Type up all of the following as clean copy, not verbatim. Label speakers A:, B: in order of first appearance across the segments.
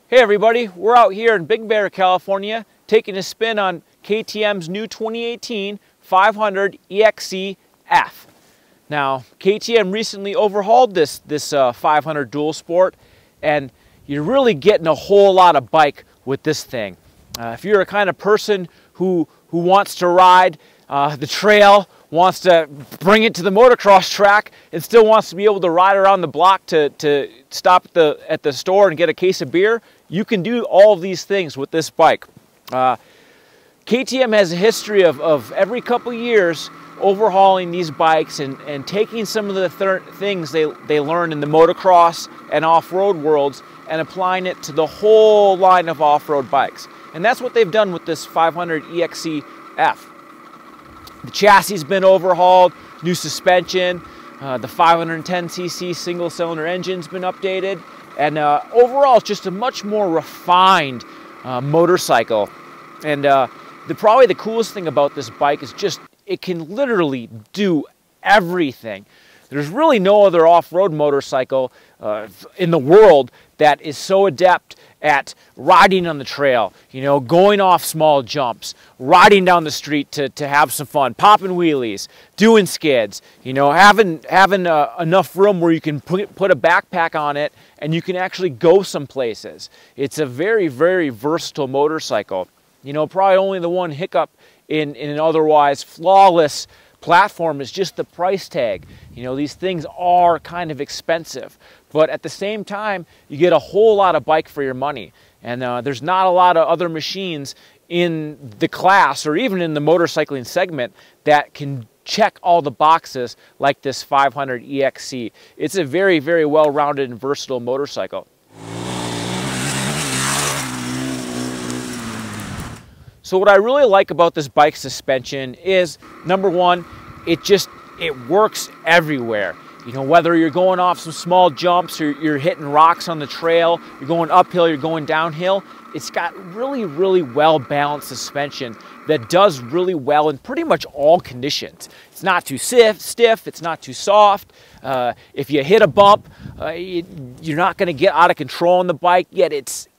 A: Hey everybody, we're out here in Big Bear, California, taking a spin on KTM's new 2018 500 EXC-F. Now, KTM recently overhauled this 500 Dualsport, and you're really getting a whole lot of bike with this thing. If you're a kind of person who wants to ride the trail, wants to bring it to the motocross track, and still wants to be able to ride around the block to stop at the store and get a case of beer, you can do all of these things with this bike. KTM has a history of every couple years overhauling these bikes and taking some of the things they learned in the motocross and off-road worlds and applying it to the whole line of off-road bikes. And that's what they've done with this 500 EXC-F. The chassis has been overhauled, new suspension, the 510cc single-cylinder engine's been updated, and overall it's just a much more refined motorcycle. And probably the coolest thing about this bike is just it can literally do everything. There's really no other off-road motorcycle in the world that is so adept at riding on the trail, you know, going off small jumps, riding down the street to have some fun, popping wheelies, doing skids, you know, having enough room where you can put a backpack on it and you can actually go some places. It's a very, very versatile motorcycle. You know, probably only the one hiccup in an otherwise flawless platform is just the price tag. You know, these things are kind of expensive, but at the same time, you get a whole lot of bike for your money. And there's not a lot of other machines in the class or even in the motorcycling segment that can check all the boxes like this 500 EXC. It's a very, very well-rounded and versatile motorcycle. So what I really like about this bike suspension is, number one, it works everywhere. You know, whether you're going off some small jumps or you're hitting rocks on the trail, you're going uphill, you're going downhill, it's got really, really well-balanced suspension that does really well in pretty much all conditions. It's not too stiff, it's not too soft. If you hit a bump, you're not going to get out of control on the bike, yet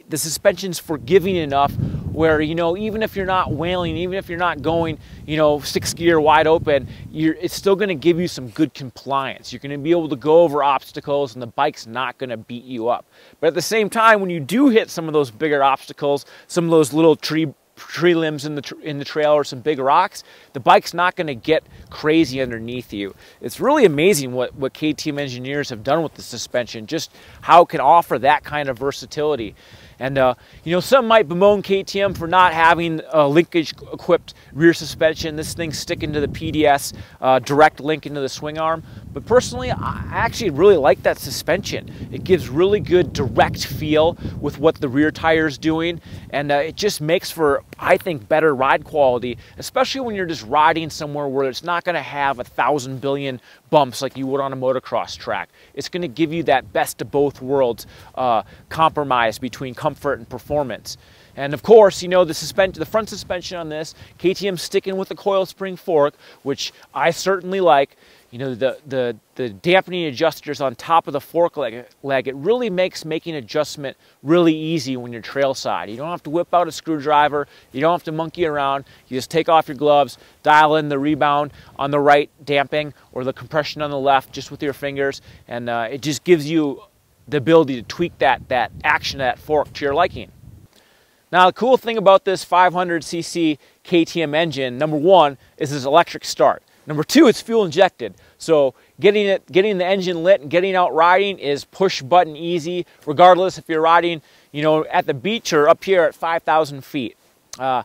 A: the suspension's forgiving enough where, you know, even if you're not wailing, even if you're not going, you know, 6th gear wide open, it's still going to give you some good compliance. You're going to be able to go over obstacles and the bike's not going to beat you up. But at the same time, when you do hit some of those bigger obstacles, some of those little tree limbs in the trail or some big rocks, the bike's not going to get crazy underneath you. It's really amazing what KTM engineers have done with the suspension, just how it can offer that kind of versatility. And, you know, some might bemoan KTM for not having a linkage-equipped rear suspension. This thing's sticking to the PDS direct link into the swing arm. But personally, I actually really like that suspension. It gives really good direct feel with what the rear tire's doing. And it just makes for, I think, better ride quality, especially when you're just riding somewhere where it's not going to have 1,000 billion bumps like you would on a motocross track. It's going to give you that best of both worlds compromise between comfort and performance. And of course, you know, the front suspension on this, KTM's sticking with the coil spring fork, which I certainly like. You know, the dampening adjusters on top of the fork leg, it really makes making adjustment really easy when you're trail side. You don't have to whip out a screwdriver, you don't have to monkey around, you just take off your gloves, dial in the rebound on the right damping or the compression on the left just with your fingers, and it just gives you the ability to tweak that action of that fork to your liking. Now, the cool thing about this 500cc KTM engine, number one, is its electric start. Number two, it's fuel injected. So getting the engine lit and getting out riding is push button easy, regardless if you're people you know, at the beach or up here at 5,000 feet. A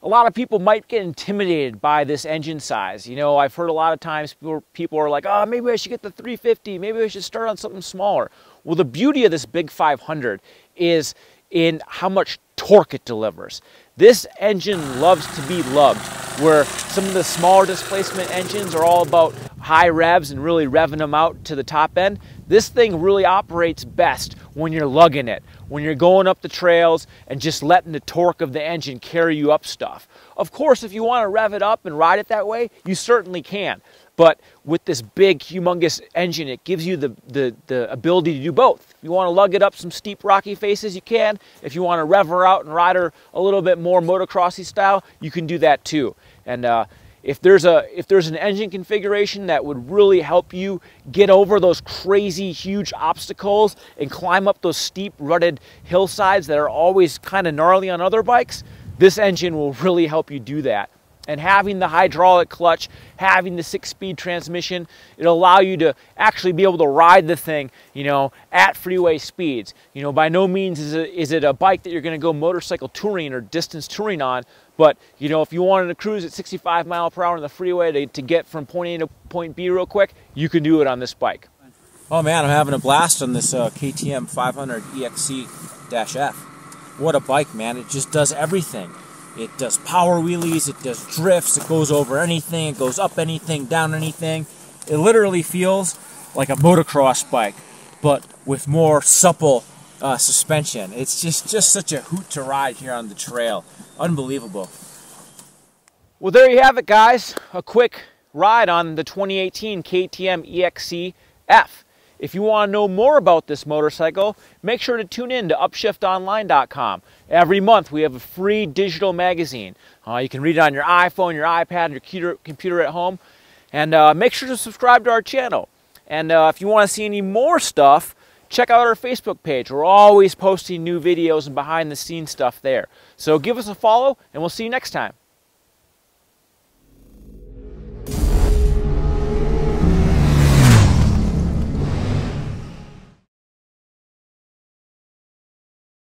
A: lot of people might get intimidated by this engine size. You know, I've heard a lot of times people are like, oh, maybe I should get the 350, maybe I should start on something smaller. Well, the beauty of this big 500 is in how much torque it delivers. This engine loves to be loved, where some of the smaller displacement engines are all about high revs and really revving them out to the top end. This thing really operates best when you're lugging it, when you're going up the trails and just letting the torque of the engine carry you up stuff. Of course, if you want to rev it up and ride it that way, you certainly can. But with this big, humongous engine, it gives you the ability to do both. If you want to lug it up some steep, rocky faces, you can. If you want to rev her out and ride her a little bit more motocrossy style, you can do that too. And if there's an engine configuration that would really help you get over those crazy, huge obstacles and climb up those steep, rutted hillsides that are always kind of gnarly on other bikes, this engine will really help you do that. And having the hydraulic clutch, having the 6-speed transmission, it'll allow you to actually be able to ride the thing, you know, at freeway speeds. You know, by no means is it a bike that you're going to go motorcycle touring or distance touring on, but, you know, if you wanted to cruise at 65 miles per hour on the freeway to get from point A to point B real quick, you can do it on this bike. Oh man, I'm having a blast on this KTM 500 EXC-F. What a bike, man. It just does everything. It does power wheelies, it does drifts, it goes over anything, it goes up anything, down anything. It literally feels like a motocross bike, but with more supple suspension. It's just such a hoot to ride here on the trail. Unbelievable. Well, there you have it, guys. A quick ride on the 2018 KTM EXC-F. If you want to know more about this motorcycle, make sure to tune in to upshiftonline.com. Every month we have a free digital magazine. You can read it on your iPhone, your iPad, and your computer at home. And make sure to subscribe to our channel. And if you want to see any more stuff, check out our Facebook page. We're always posting new videos and behind the scenes stuff there. So give us a follow and we'll see you next time.